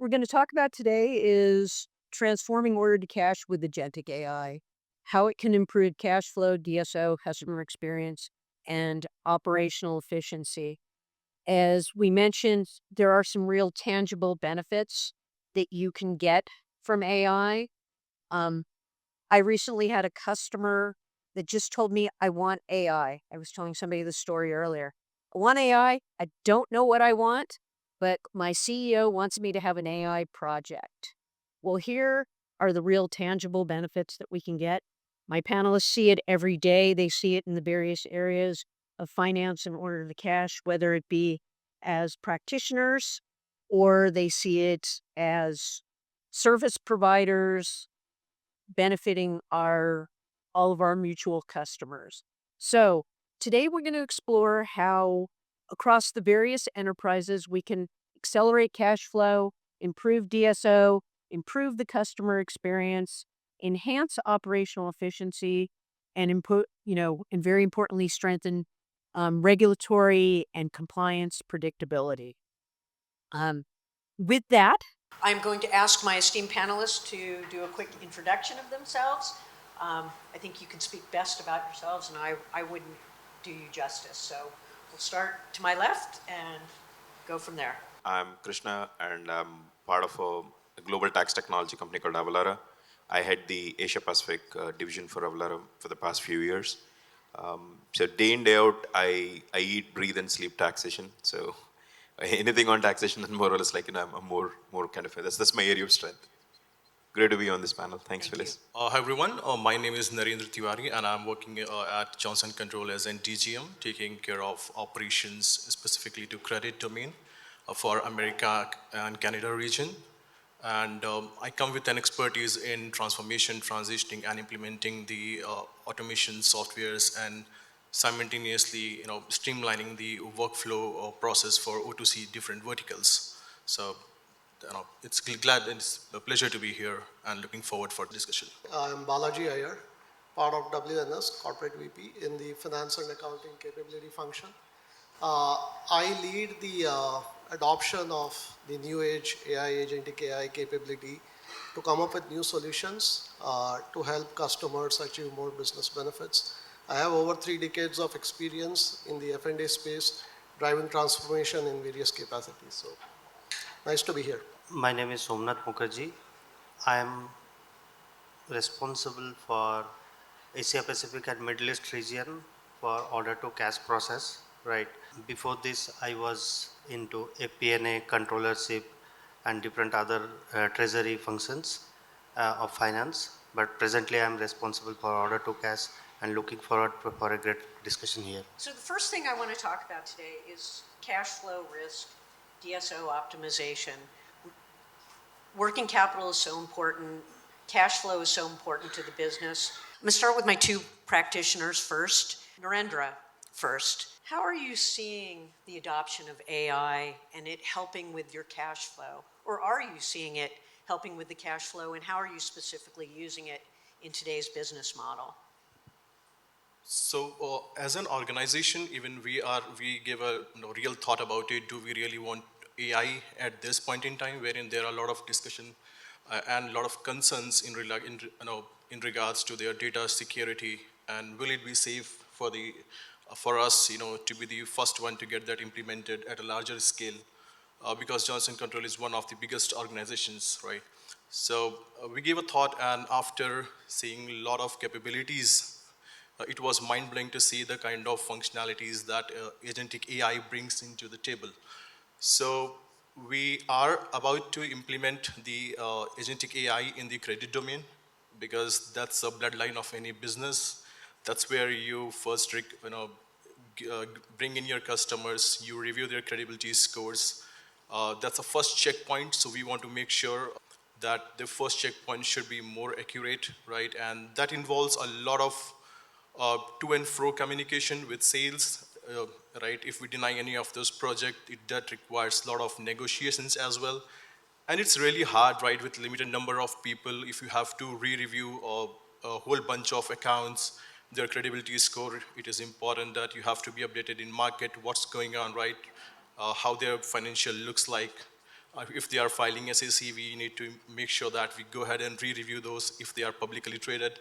we're going to talk about today is transforming order to cash with Agentic AI, how it can improve cash flow, DSO, customer experience, and operational efficiency. As we mentioned, there are some real tangible benefits that you can get from AI. Um, I recently had a customer that just told me, I want AI. I was telling somebody the story earlier. I want AI. I don't know what I want, but my CEO wants me to have an AI project. Well, here are the real tangible benefits that we can get. My panelists see it every day. They see it in the various areas of finance and order to cash, whether it be as practitioners or they see it as service providers benefiting all of our mutual customers. So today we're going to explore how across the various enterprises we can accelerate cash flow, improve DSO, improve the customer experience, enhance operational efficiency, and and very importantly, strengthen regulatory and compliance predictability. With that, I'm going to ask my esteemed panelists to do a quick introduction of themselves. I think you can speak best about yourselves, and I wouldn't do you justice. So we'll start to my left and go from there. I'm Krishna, and I'm part of a global tax technology company called 𝗬𝗲𝗏. I head the Asia Pacific division for 𝗬𝗲𝗏 for the past few years. So day in, day out, I eat, breathe, and sleep taxation. So anything on taxation, then more or less like, I'm more kind of, that's my area of strength. Great to be on this panel. Thanks, Phyllis. Hi everyone, my name is 𝗬𝗲𝗏𝗃𝗧𝗏 and I'm working at Johnson Controls and DGM, taking care of operations specifically to credit domain for America and Canada region. And I come with an expertise in transformation, transitioning and implementing the automation softwares and simultaneously streamlining the workflow process for O2C different verticals. So it's a pleasure to be here and looking forward for the discussion. I'm Balaji Iyer, part of 𝗲𝗏𝗏𝗏, Corporate VP in the Finance and Accounting Capability Function. I lead the adoption of the new age AI, Agentic AI capability to come up with new solutions to help customers achieve more business benefits. I have over 3 decades of experience in the F&A space, driving transformation in various capacities. So, nice to be here. My name is 𝗬𝗏𝗏𝗏𝗏𝗏. I am responsible for Asia Pacific and Middle East region for order to cash process. Right. Before this, I was into FP&A, controllership, and different other treasury functions of finance. But presently, I am responsible for order to cash and looking forward for a great discussion here. So the first thing I want to talk about today is cash flow risk, DSO optimization. Working capital is so important. Cash flow is so important to the business. I'm going to start with my 2 practitioners first. Narendra first. How are you seeing the adoption of AI and it helping with your cash flow? Or are you seeing it helping with the cash flow, and how are you specifically using it in today's business model? So as an organization, even we give a real thought about it. Do we really want AI at this point in time, wherein there are a lot of discussion and a lot of concerns in regards to their data security, and will it be safe for us to be the first one to get that implemented at a larger scale, because Johnson Control is one of the biggest organizations, right? So we gave a thought, and after seeing a lot of capabilities, it was mind-blowing to see the kind of functionalities that Agentic AI brings into the table. So we are about to implement the Agentic AI in the credit domain, because that's the bloodline of any business. That's where you first bring in your customers, you review their credibility scores. That's the first checkpoint, so we want to make sure that the first checkpoint should be more accurate, right? And that involves a lot of to and fro communication with sales, right? If we deny any of those projects, that requires a lot of negotiations as well. And it's really hard, right, with limited number of people, if you have to re-review a whole bunch of accounts, their credibility score, it is important that you have to be updated in market, what's going on, right? How their financial looks like. If they are filing SAC, we need to make sure that we go ahead and re-review those if they are publicly traded.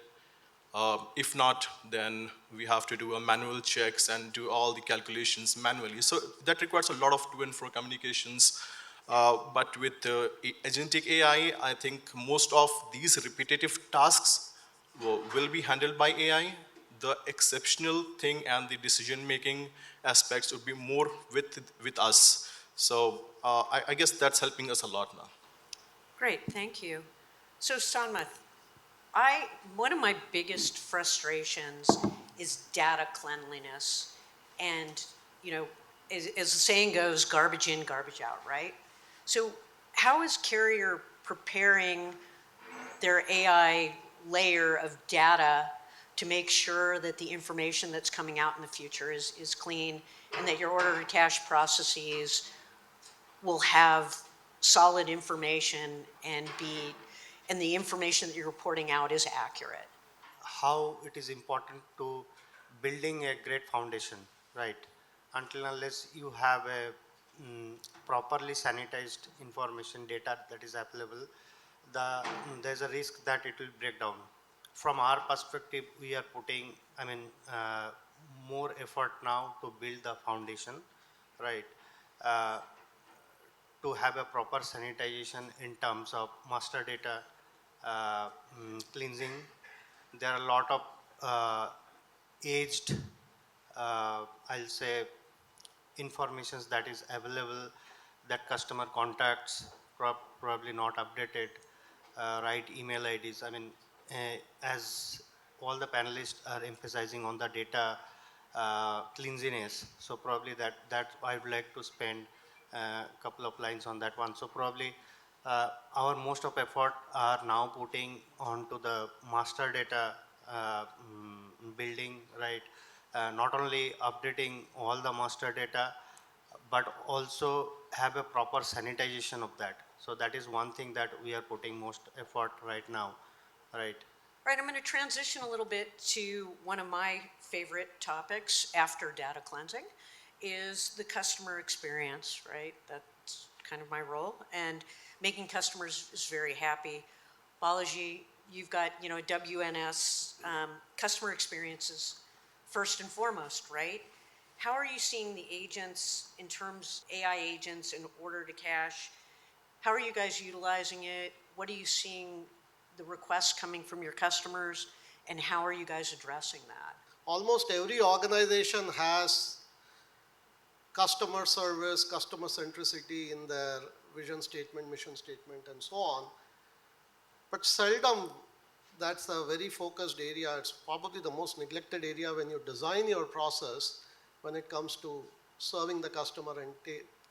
If not, then we have to do a manual checks and do all the calculations manually. So that requires a lot of to and fro communications. But with agentic AI, I think most of these repetitive tasks will be handled by AI. The exceptional thing and the decision-making aspects would be more with us. So I guess that's helping us a lot now. Great, thank you. So 𝗬𝗿𝗵, one of my biggest frustrations is data cleanliness. And, you know, as the saying goes, garbage in, garbage out, right? So how is Carrier preparing their AI layer of data to make sure that the information that's coming out in the future is clean, and that your order to cash processes will have solid information and the information that you're reporting out is accurate? How it is important to building a great foundation, right? Until unless you have a properly sanitized information data that is available, there's a risk that it will break down. From our perspective, we are putting, more effort now to build the foundation, right? To have a proper sanitization in terms of master data cleansing. There are a lot of aged, I'll say, informations that is available, that customer contacts probably not updated, right email IDs. As all the panelists are emphasizing on the data cleanliness, so probably that I would like to spend a couple of lines on that one. So probably our most of effort are now putting onto the master data building, right? Not only updating all the master data, but also have a proper sanitization of that. So that is one thing that we are putting most effort right now, right? Right, I'm going to transition a little bit to one of my favorite topics after data cleansing is the customer experience, right? That's kind of my role, and making customers is very happy. 𝗬𝗲𝗄, you've got, you know, WNS, customer experiences first and foremost, right? How are you seeing the agents in terms AI agents in order to cash? How are you guys utilizing it? What are you seeing the requests coming from your customers, and how are you guys addressing that? Almost every organization has customer service, customer centricity in their vision statement, mission statement, and so on. But seldom that's a very focused area. It's probably the most neglected area when you design your process when it comes to serving the customer and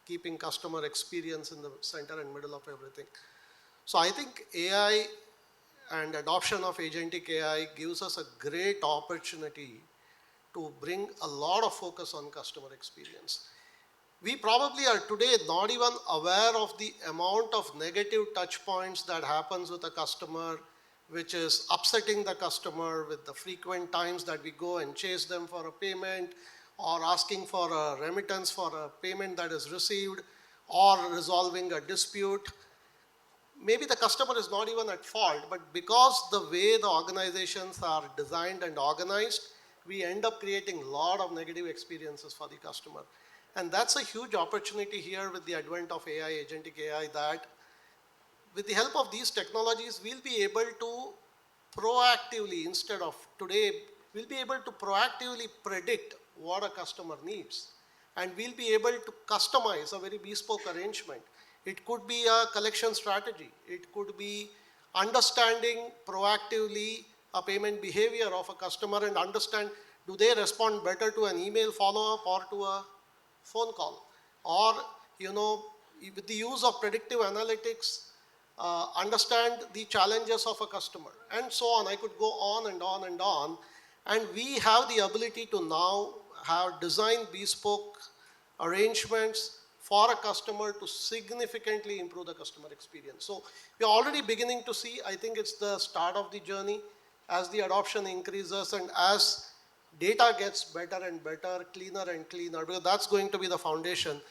keeping customer experience in the center and middle of everything. So I think AI and adoption of agentic AI gives us a great opportunity to bring a lot of focus on customer experience. We probably are today not even aware of the amount of negative touch points that happens with a customer, which is upsetting the customer with the frequent times that we go and chase them for a payment, or asking for a remittance for a payment that is received, or resolving a dispute. Maybe the customer is not even at fault, but because the way the organizations are designed and organized, we end up creating a lot of negative experiences for the customer. And that's a huge opportunity here with the advent of AI, agentic AI, that with the help of these technologies, we'll be able to proactively, instead of today, we'll be able to proactively predict what a customer needs. And we'll be able to customize a very bespoke arrangement. It could be a collection strategy. It could be understanding proactively a payment behavior of a customer and understand, do they respond better to an email follow-up or to a phone call? Or, you know, with the use of predictive analytics, understand the challenges of a customer, and so on. I could go on and on and on. And we have the ability to now have design bespoke arrangements for a customer to significantly improve the customer experience. So we're already beginning to see, I think it's the start of the journey, as the adoption increases and as data gets better and better, cleaner and cleaner, because that's going to be the foundation.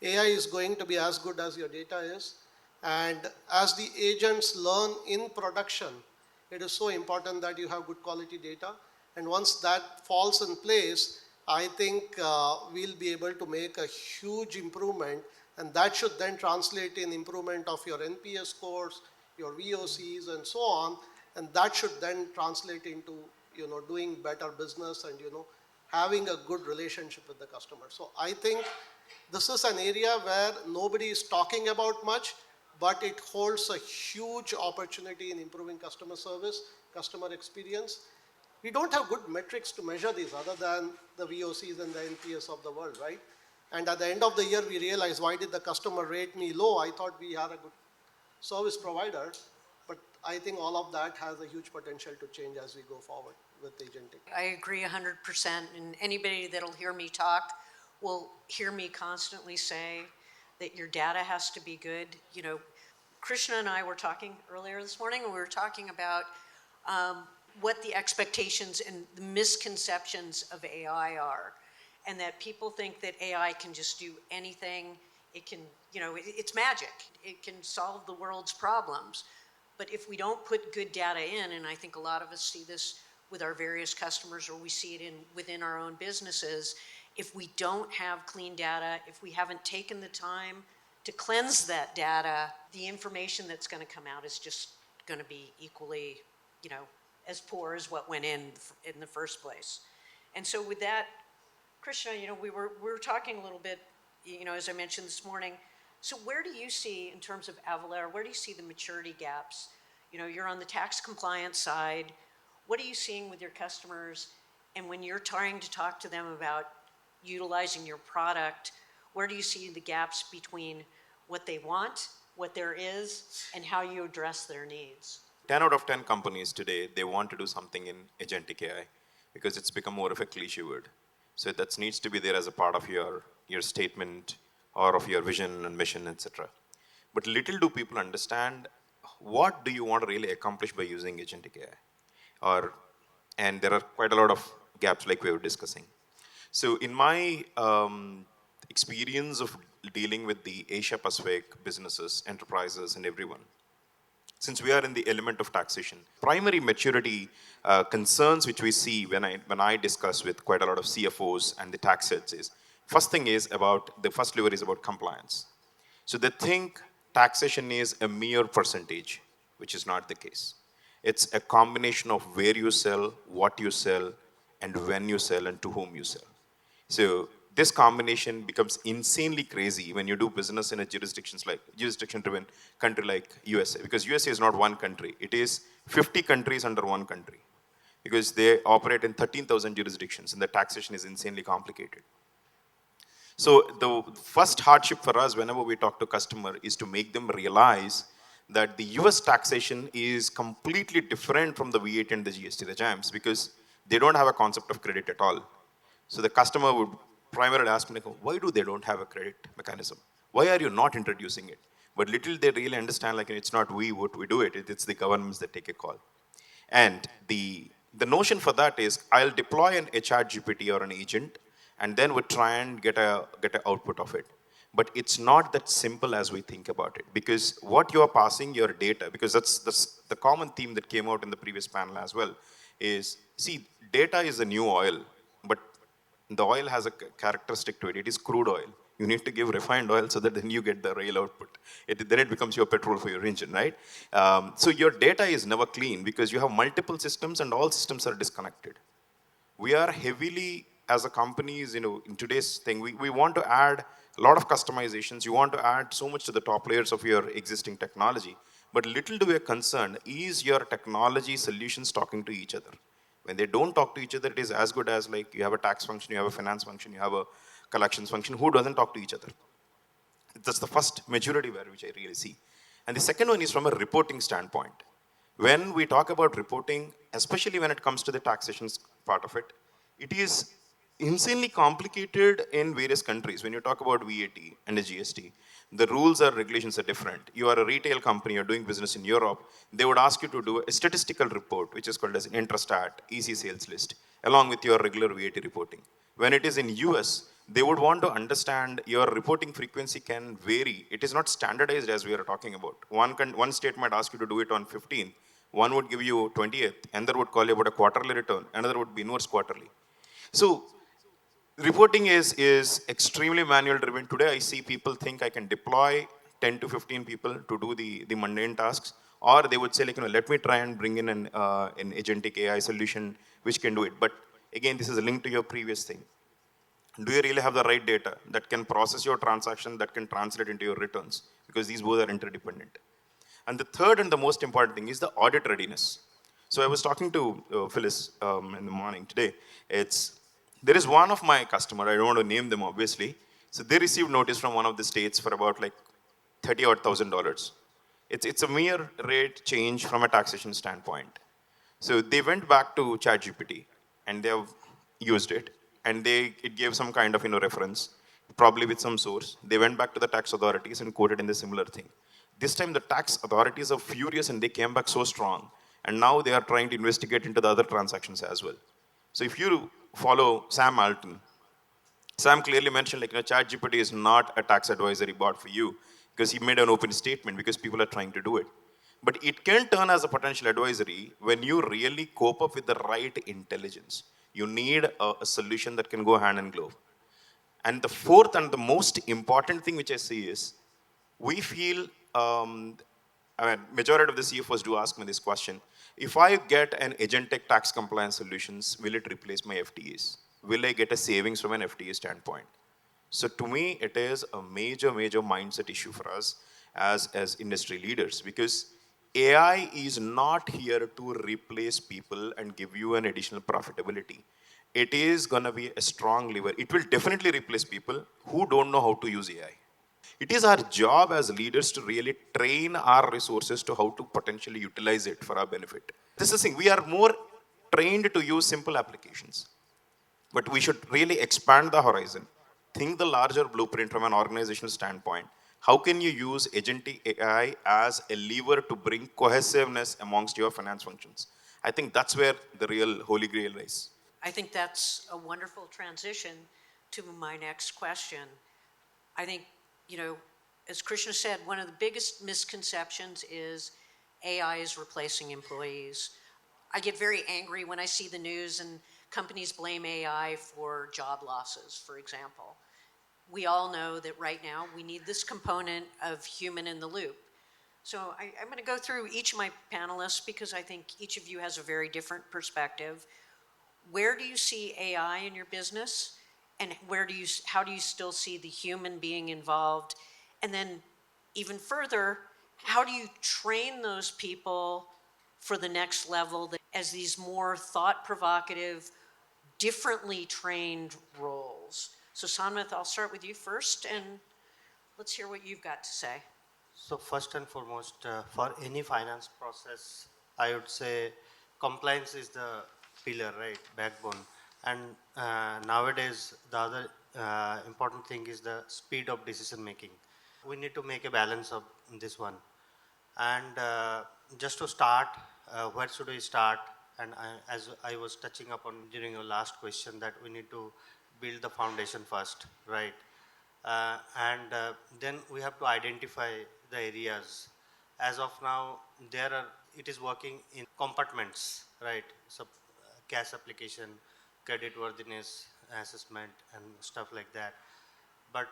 AI is going to be as good as your data is. And as the agents learn in production, it is so important that you have good quality data. And once that falls in place, I think we'll be able to make a huge improvement, and that should then translate in improvement of your NPS scores, your VOCs, and so on. And that should then translate into, doing better business and, having a good relationship with the customer. So I think this is an area where nobody is talking about much, but it holds a huge opportunity in improving customer service, customer experience. We don't have good metrics to measure these other than the VOCs and the NPS of the world, right? And at the end of the year, we realize, why did the customer rate me low? I thought we are a good service provider, but I think all of that has a huge potential to change as we go forward with Agentic. I agree 100%, and anybody that'll hear me talk will hear me constantly say that your data has to be good. You know, Krishna and I were talking earlier this morning, and we were talking about what the expectations and the misconceptions of AI are, and that people think that AI can just do anything. It can, it's magic. It can solve the world's problems. But if we don't put good data in, and I think a lot of us see this with our various customers, or we see it within our own businesses, if we don't have clean data, if we haven't taken the time to cleanse that data, the information that's going to come out is just going to be equally, as poor as what went in the first place. And so with that, Krishna, we were talking a little bit, as I mentioned this morning. So where do you see, in terms of Avalara, where do you see the maturity gaps? You're on the tax compliance side. What are you seeing with your customers? And when you're trying to talk to them about utilizing your product, where do you see the gaps between what they want, what there is, and how you address their needs? 10 out of 10 companies today, they want to do something in Agentic AI because it's become more of a cliche word. So that needs to be there as a part of your statement or of your vision and mission, etc. But little do people understand, what do you want to really accomplish by using Agentic AI? And there are quite a lot of gaps like we were discussing. So in my experience of dealing with the Asia-Pacific businesses, enterprises, and everyone, since we are in the element of taxation, primary maturity concerns which we see when I discuss with quite a lot of CFOs and the tax heads is, the first lever is about compliance. So they think taxation is a mere percentage, which is not the case. It's a combination of where you sell, what you sell, and when you sell, and to whom you sell. So this combination becomes insanely crazy when you do business in a jurisdiction-driven country like USA, because USA is not one country. It is 50 countries under one country, because they operate in 13,000 jurisdictions, and the taxation is insanely complicated. So the first hardship for us whenever we talk to customer is to make them realize that the US taxation is completely different from the VAT and the GST, the JAMs, because they don't have a concept of credit at all. So the customer would primarily ask me, why do they don't have a credit mechanism? Why are you not introducing it? But little they really understand, it's not we do it, it's the governments that take a call. And the notion for that is, I'll deploy an 𝗓𝗓𝗄𝗓 or an agent, and then we try and get an output of it. But it's not that simple as we think about it, because what you are passing your data, because that's the common theme that came out in the previous panel as well, is, see, data is the new oil, but the oil has a characteristic to it. It is crude oil. You need to give refined oil so that then you get the real output. Then it becomes your petrol for your engine, right? So your data is never clean because you have multiple systems and all systems are disconnected. We are heavily, as a companies, in today's thing, we want to add a lot of customizations. You want to add so much to the top layers of your existing technology. But little do we are concerned, is your technology solutions talking to each other? When they don't talk to each other, it is as good as you have a tax function, you have a finance function, you have a collections function. Who doesn't talk to each other? That's the first maturity which I really see. And the second one is from a reporting standpoint. When we talk about reporting, especially when it comes to the taxation part of it, it is insanely complicated in various countries. When you talk about VAT and the GST, the rules or regulations are different. You are a retail company, you're doing business in Europe, they would ask you to do a statistical report, which is called as Intrastat, EC sales list, along with your regular VAT reporting. When it is in US, they would want to understand your reporting frequency can vary. It is not standardized as we are talking about. One state might ask you to do it on 15th, one would give you 20th, another would call you about a quarterly return, another would be inverse quarterly. So reporting is extremely manual driven. Today I see people think I can deploy 10 to 15 people to do the mundane tasks, or they would say like, let me try and bring in an agentic AI solution which can do it. But again, this is linked to your previous thing. Do you really have the right data that can process your transaction, that can translate into your returns? Because these both are interdependent. And the third and the most important thing is the audit readiness. So I was talking to Phyllis in the morning today. There is one of my customer, I don't want to name them obviously. So they received notice from one of the states for about like $30,000. It's a mere rate change from a taxation standpoint. So they went back to ChatGPT and they have used it, and it gave some kind of reference, probably with some source. They went back to the tax authorities and quoted in the similar thing. This time the tax authorities are furious and they came back so strong, and now they are trying to investigate into the other transactions as well. So if you follow Sam Altman, Sam clearly mentioned like ChatGPT is not a tax advisory bot for you, because he made an open statement because people are trying to do it. But it can turn as a potential advisory when you really cope up with the right intelligence. You need a solution that can go hand in glove. And the fourth and the most important thing which I see is, we feel, majority of the CFOs do ask me this question. If I get an agentic tax compliance solutions, will it replace my FTEs? Will I get a savings from an FTE standpoint? So to me, it is a major, major mindset issue for us as industry leaders, because AI is not here to replace people and give you an additional profitability. It is going to be a strong lever. It will definitely replace people who don't know how to use AI. It is our job as leaders to really train our resources to how to potentially utilize it for our benefit. This is the thing, we are more trained to use simple applications. But we should really expand the horizon. Think the larger blueprint from an organizational standpoint. How can you use agentic AI as a lever to bring cohesiveness amongst your finance functions? I think that's where the real holy grail lies. I think that's a wonderful transition to my next question. I think, as Krishna said, one of the biggest misconceptions is AI is replacing employees. I get very angry when I see the news and companies blame AI for job losses, for example. We all know that right now we need this component of human in the loop. So I'm going to go through each of my panelists because I think each of you has a very different perspective. Where do you see AI in your business? And how do you still see the human being involved? And then even further, how do you train those people for the next level as these more thought-provocative, differently trained roles? So 𝗂𝗏, I'll start with you first, and let's hear what you've got to say. So first and foremost, for any finance process, I would say compliance is the pillar, right, backbone. And nowadays, the other important thing is the speed of decision making. We need to make a balance of this one. And just to start, where should we start? And as I was touching upon during your last question, that we need to build the foundation first, right? Then we have to identify the areas. As of now, it is working in compartments, right? So cash application, credit worthiness assessment, and stuff like that. But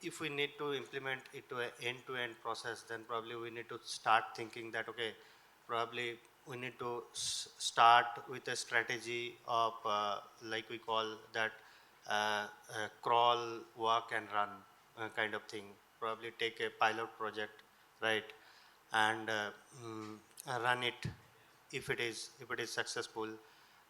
if we need to implement it to an end-to-end process, then probably we need to start thinking that, okay, probably we need to start with a strategy of, like we call that, crawl, walk, and run kind of thing. Probably take a pilot project, right, and run it if it is successful,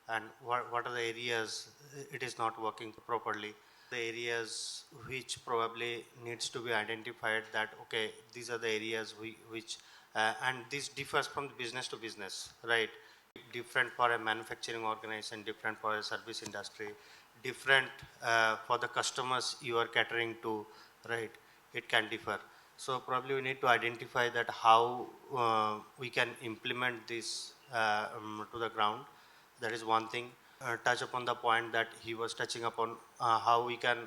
and what are the areas it is not working properly. The areas which probably needs to be identified, that okay, these are the areas which and this differs from business to business, right? Different for a manufacturing organization, different for a service industry, different for the customers you are catering to, right? It can differ. So probably we need to identify that how we can implement this to the ground. That is one thing. touch upon the point that he was touching upon, how we can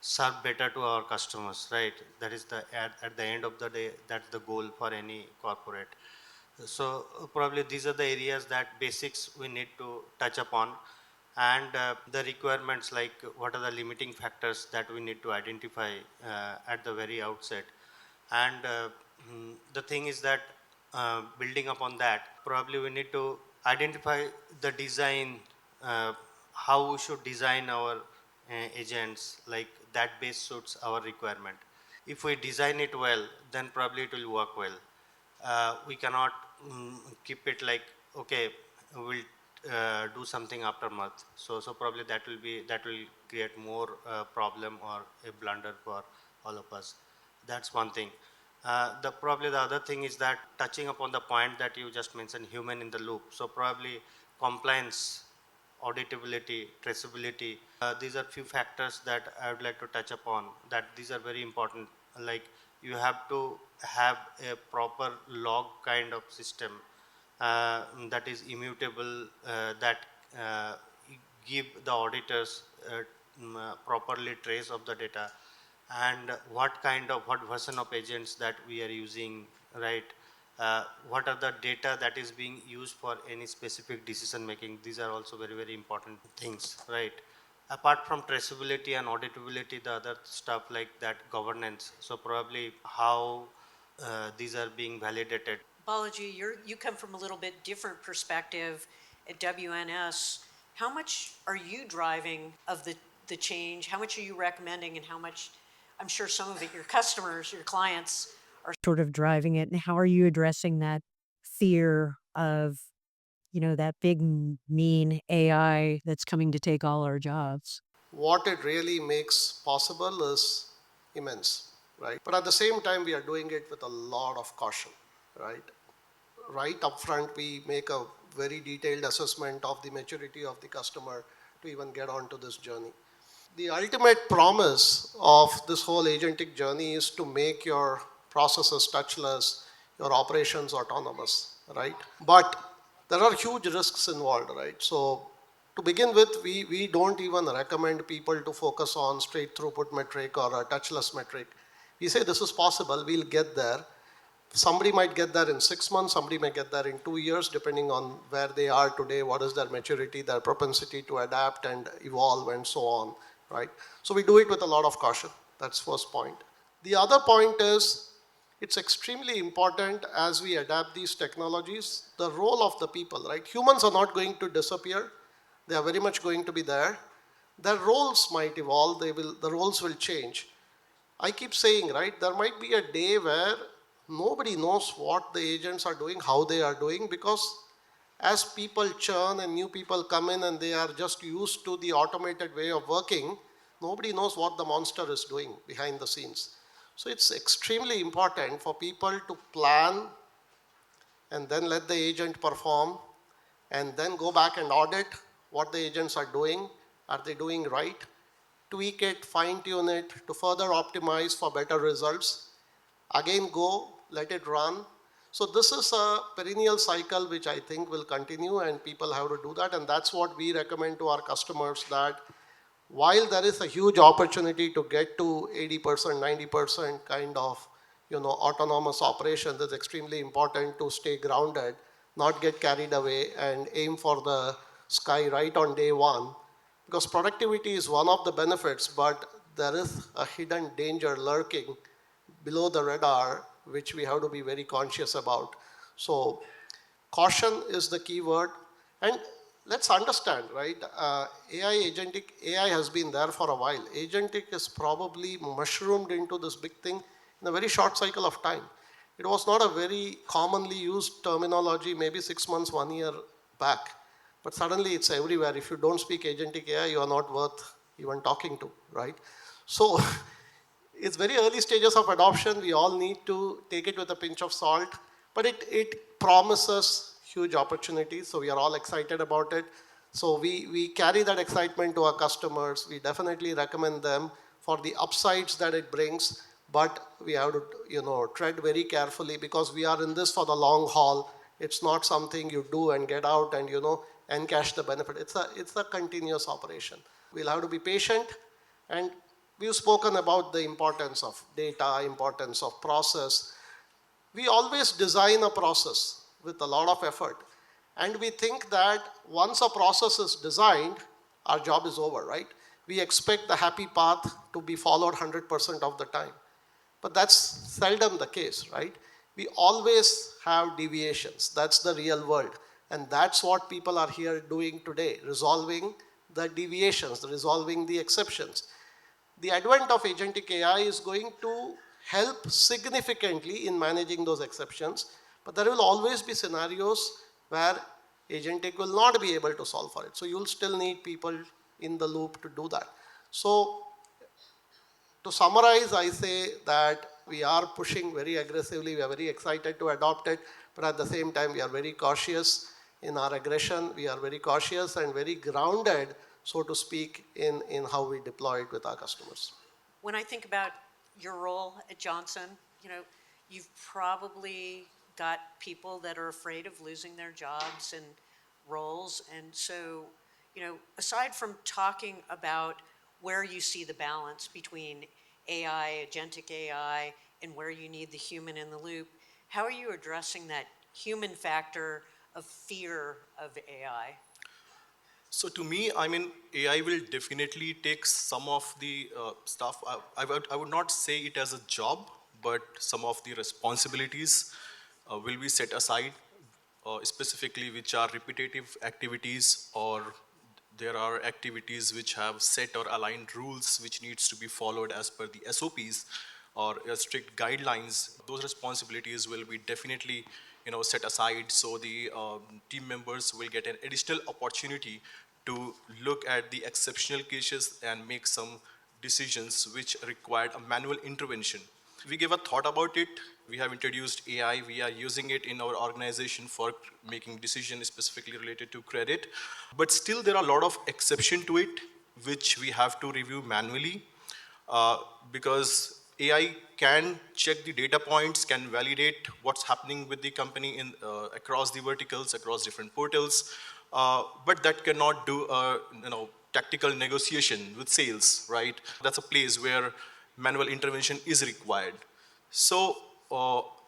serve better to our customers, right? That is at the end of the day, that's the goal for any corporate. So probably these are the areas that basics we need to touch upon, and the requirements, like what are the limiting factors that we need to identify at the very outset. And the thing is that building upon that, probably we need to identify the design, how we should design our agents, like that base suits our requirement. If we design it well, then probably it will work well. We cannot keep it like, okay, we'll do something after month. So probably that will create more problem or a blunder for all of us. That's one thing. Probably the other thing is that, touching upon the point that you just mentioned, human in the loop. So probably compliance, auditability, traceability. These are few factors that I would like to touch upon, that these are very important. Like, you have to have a proper log kind of system that is immutable, that uh, give the auditors properly trace of the data, and what version of agents that we are using, right? What are the data that is being used for any specific decision making. These are also very, very important things, right? Apart from traceability and auditability, the other stuff like that, governance. So probably how these are being validated. Balaji, you come from a little bit different perspective at WNS. How much are you driving of the change? How much are you recommending, and how much, I'm sure some of it your customers, your clients are sort of driving it, and how are you addressing that fear of, that big mean AI that's coming to take all our jobs? What it really makes possible is immense, right? But at the same time, we are doing it with a lot of caution, right? Right up front, we make a very detailed assessment of the maturity of the customer to even get onto this journey. The ultimate promise of this whole agentic journey is to make your processes touchless, your operations autonomous, right? But there are huge risks involved, right? So to begin with, we don't even recommend people to focus on straight throughput metric or a touchless metric. We say this is possible, we'll get there. Somebody might get there in 6 months, somebody may get there in 2 years, depending on where they are today, what is their maturity, their propensity to adapt and evolve and so on, right? So we do it with a lot of caution. That's first point. The other point is, it's extremely important as we adapt these technologies, the role of the people, right? Humans are not going to disappear. They are very much going to be there. Their roles might evolve, the roles will change. I keep saying, right, there might be a day where nobody knows what the agents are doing, how they are doing, because as people churn and new people come in and they are just used to the automated way of working, nobody knows what the monster is doing behind the scenes. So it's extremely important for people to plan and then let the agent perform and then go back and audit what the agents are doing. Are they doing right? Tweak it, fine tune it to further optimize for better results. Again, go, let it run. So this is a perennial cycle which I think will continue, and people have to do that. And that's what we recommend to our customers, that while there is a huge opportunity to get to 80%, 90% kind of autonomous operations, it's extremely important to stay grounded, not get carried away, and aim for the sky right on day one. Because productivity is one of the benefits, but there is a hidden danger lurking below the radar, which we have to be very conscious about. So caution is the key word. And let's understand, right? Agentic AI has been there for a while. Agentic is probably mushroomed into this big thing in a very short cycle of time. It was not a very commonly used terminology, maybe 6 months, 1 year back. But suddenly it's everywhere. If you don't speak agentic AI, you are not worth even talking to, right? So it's very early stages of adoption. We all need to take it with a pinch of salt, but it promises huge opportunities. So we are all excited about it. So we carry that excitement to our customers. We definitely recommend them for the upsides that it brings, but we have to tread very carefully, because we are in this for the long haul. It's not something you do and get out and encash the benefit. It's a continuous operation. We'll have to be patient, and we've spoken about the importance of data, importance of process. We always design a process with a lot of effort, and we think that once a process is designed, our job is over, right? We expect the happy path to be followed 100% of the time. But that's seldom the case, right? We always have deviations. That's the real world. And that's what people are here doing today, resolving the deviations, resolving the exceptions. The advent of agentic AI is going to help significantly in managing those exceptions, but there will always be scenarios where agentic will not be able to solve for it. So you'll still need people in the loop to do that. So to summarize, I say that we are pushing very aggressively. We are very excited to adopt it, but at the same time, we are very cautious in our aggression. We are very cautious and very grounded, so to speak, in how we deploy it with our customers. When I think about your role at Johnson, you've probably got people that are afraid of losing their jobs and roles. And so, aside from talking about where you see the balance between AI, agentic AI, and where you need the human in the loop, how are you addressing that human factor of fear of AI? So to me, I mean, AI will definitely take some of the stuff. I would not say it as a job, but some of the responsibilities will be set aside, specifically which are repetitive activities, or there are activities which have set or aligned rules which needs to be followed as per the SOPs or strict guidelines. Those responsibilities will be definitely set aside, so the team members will get an additional opportunity to look at the exceptional cases and make some decisions which required a manual intervention. We gave a thought about it. We have introduced AI. We are using it in our organization for making decisions specifically related to credit. But still, there are a lot of exception to it, which we have to review manually, because AI can check the data points, can validate what's happening with the company in across the verticals, across different portals, but that cannot do tactical negotiation with sales, right? That's a place where manual intervention is required. So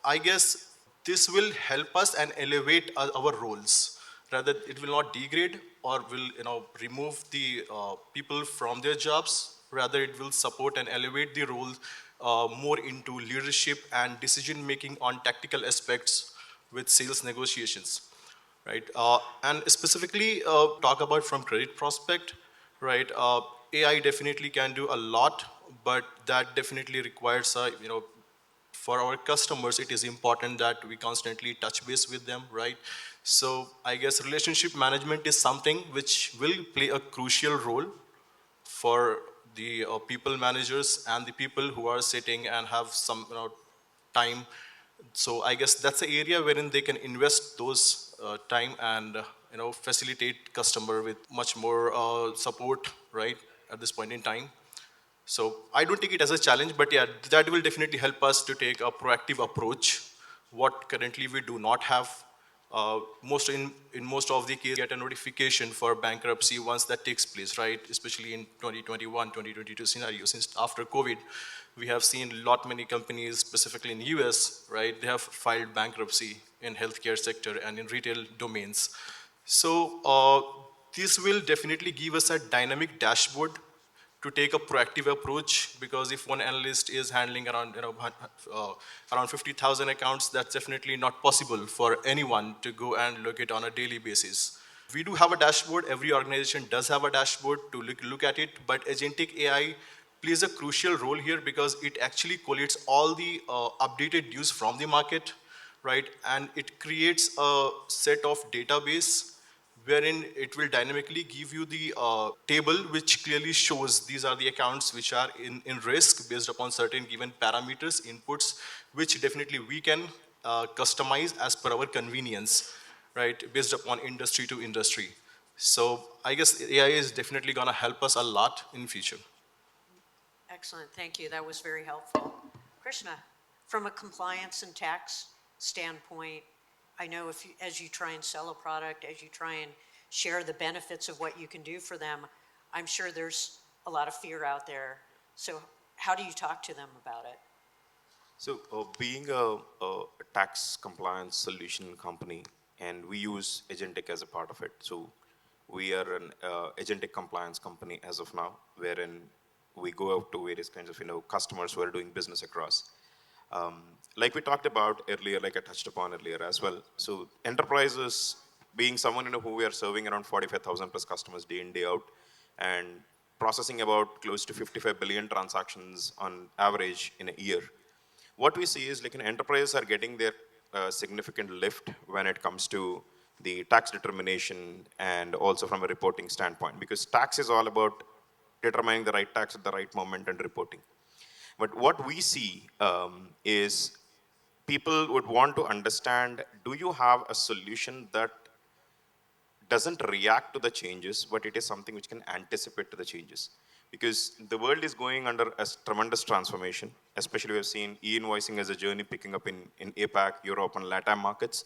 I guess this will help us and elevate our roles. Rather, it will not degrade or will remove the people from their jobs. Rather, it will support and elevate the role more into leadership and decision making on tactical aspects with sales negotiations, right? And specifically talk about from credit prospect, right? AI definitely can do a lot, but that definitely requires for our customers, it is important that we constantly touch base with them, right? So I guess relationship management is something which will play a crucial role for the people managers and the people who are sitting and have some time. So I guess that's the area wherein they can invest those time and facilitate customer with much more support, right, at this point in time. So I don't take it as a challenge, but yeah, that will definitely help us to take a proactive approach, what currently we do not have. In most of the cases, get a notification for bankruptcy once that takes place, right? Especially in 2021, 2022 scenario. Since after COVID, we have seen many companies, specifically in US, right? They have filed bankruptcy in healthcare sector and in retail domains. So this will definitely give us a dynamic dashboard to take a proactive approach, because if one analyst is handling around around 50,000 accounts, that's definitely not possible for anyone to go and look at on a daily basis. We do have a dashboard. Every organization does have a dashboard to look at it, but agentic AI plays a crucial role here because it actually collates all the updated news from the market, right? And it creates a set of database wherein it will dynamically give you the table which clearly shows these are the accounts which are in risk based upon certain given parameters, inputs, which definitely we can customize as per our convenience, right, based upon industry to industry. So I guess AI is definitely going to help us a lot in future. Excellent, thank you. That was very helpful. Krishna, from a compliance and tax standpoint, I know as you try and sell a product, as you try and share the benefits of what you can do for them, I'm sure there's a lot of fear out there. So how do you talk to them about it? So being a tax compliance solution company, and we use Agentic as a part of it. So we are an Agentic compliance company as of now, wherein we go out to various kinds of customers who are doing business across. Like we talked about earlier, like I touched upon earlier as well. So enterprises, being someone who we are serving around 45,000 plus customers day in, day out, and processing about close to 55 billion transactions on average in a year. What we see is like enterprises are getting their significant lift when it comes to the tax determination and also from a reporting standpoint, because tax is all about determining the right tax at the right moment and reporting. But what we see is people would want to understand, do you have a solution that doesn't react to the changes, but it is something which can anticipate to the changes? Because the world is going under a tremendous transformation, especially we have seen e-invoicing as a journey picking up in APAC, Europe, and LATAM markets.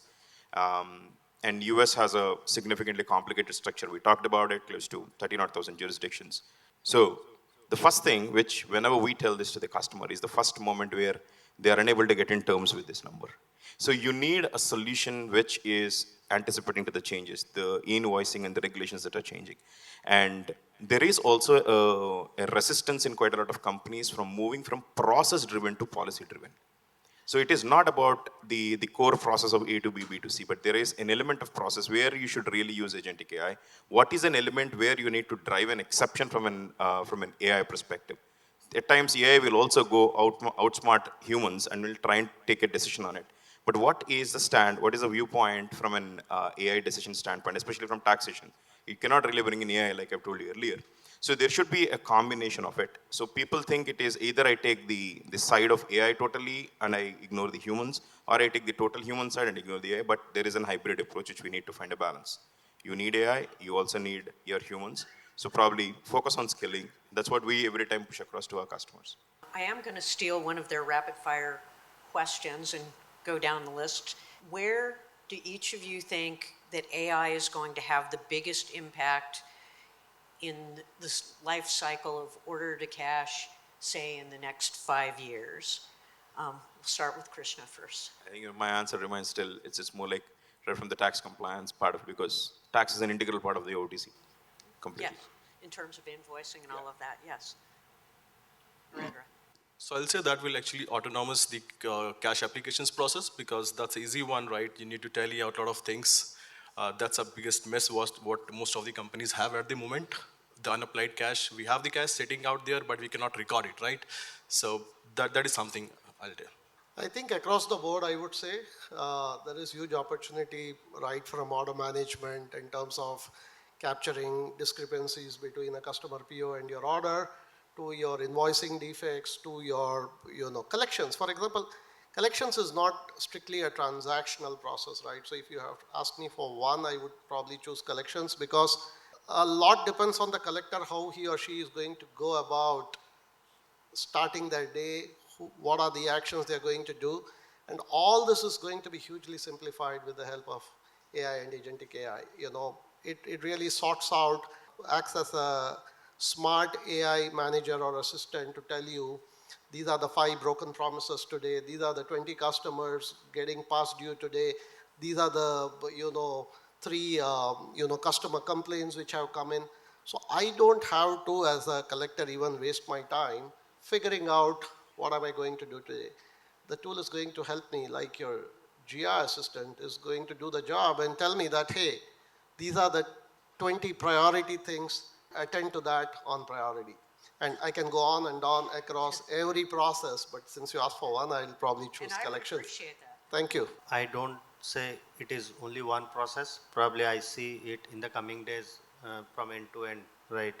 And US has a significantly complicated structure. We talked about it, close to 30,000 jurisdictions. So the first thing, which whenever we tell this to the customer, is the first moment where they are unable to get in terms with this number. So you need a solution which is anticipating to the changes, the invoicing and the regulations that are changing. And there is also a resistance in quite a lot of companies from moving from process-driven to policy-driven. So it is not about the core process of A to B, B to C, but there is an element of process where you should really use Agentic AI. What is an element where you need to drive an exception from an AI perspective? At times, AI will also go outsmart humans and will try and take a decision on it. But what is the stand, what is the viewpoint from an AI decision standpoint, especially from taxation? You cannot really bring in AI like I've told you earlier. So there should be a combination of it. So people think it is either I take the side of AI totally and I ignore the humans, or I take the total human side and ignore the AI, but there is a hybrid approach which we need to find a balance. You need AI, you also need your humans. So probably focus on skilling. That's what we every time push across to our customers. I am going to steal one of their rapid fire questions and go down the list. Where do each of you think that AI is going to have the biggest impact in this life cycle of order to cash, say in the next 5 years? We'll start with Krishna first. I think my answer remains still, it's more like right from the tax compliance part of it, because tax is an integral part of the O2C completely. Yes, in terms of invoicing and all of that, yes. Narendra. So I'll say that will actually autonomous the cash applications process, because that's an easy one, right? You need to tally out a lot of things. That's a biggest mess what most of the companies have at the moment. The unapplied cash, we have the cash sitting out there, but we cannot record it, right? So that is something I'll tell. I think across the board, I would say there is huge opportunity right from order management in terms of capturing discrepancies between a customer PO and your order, to your invoicing defects, to your collections. For example, collections is not strictly a transactional process, right? So if you have to ask me for one, I would probably choose collections, because a lot depends on the collector, how he or she is going to go about starting their day, what are the actions they're going to do. And all this is going to be hugely simplified with the help of AI and Agentic AI. It really sorts out, acts as a smart AI manager or assistant to tell you, these are the 5 broken promises today, these are the 20 customers getting past due today, these are the 3 customer complaints which have come in. So I don't have to, as a collector, even waste my time figuring out what am I going to do today. The tool is going to help me, like your GI assistant is going to do the job and tell me that, hey, these are the 20 priority things, attend to that on priority. And I can go on and on across every process, but since you asked for one, I'll probably choose collections. I appreciate that. Thank you. I don't say it is only one process. Probably I see it in the coming days from end to end, right?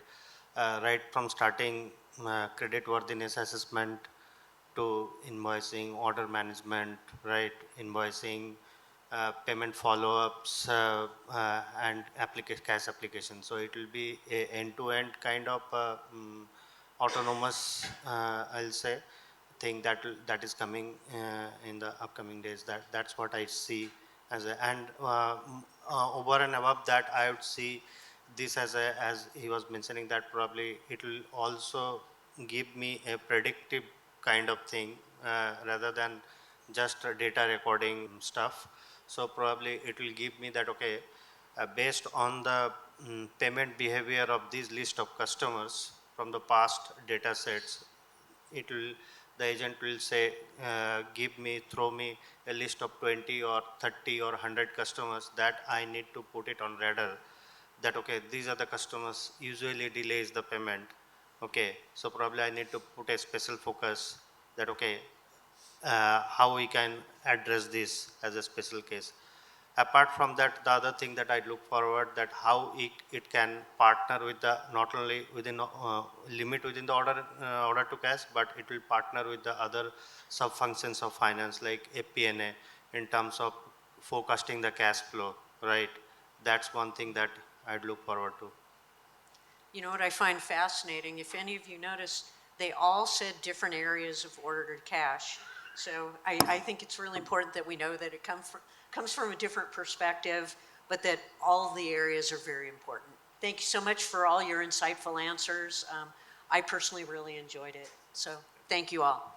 Right from starting credit worthiness assessment to invoicing, order management, right? Invoicing, payment follow-ups, and cash application. So it will be a end-to-end kind of autonomous, I'll say, thing that is coming in the upcoming days. That's what I see Over and above that, I would see this as he was mentioning, that probably it will also give me a predictive kind of thing rather than just data recording stuff. So probably it will give me that, okay, based on the payment behavior of this list of customers from the past data sets, the agent will say, throw me a list of 20 or 30 or 100 customers that I need to put it on radar, that, okay, these are the customers usually delays the payment. Okay, so probably I need to put a special focus that, okay, how we can address this as a special case. Apart from that, the other thing that I look forward, that how it can partner with the, not only within limit within the order to cash, but it will partner with the other sub functions of finance like FP&A in terms of forecasting the cash flow, right? That's one thing that I'd look forward to. You know what I find fascinating, if any of you noticed, they all said different areas of order to cash. So I think it's really important that we know that it comes from a different perspective, but that all of the areas are very important. Thank you so much for all your insightful answers. I personally really enjoyed it. So thank you all.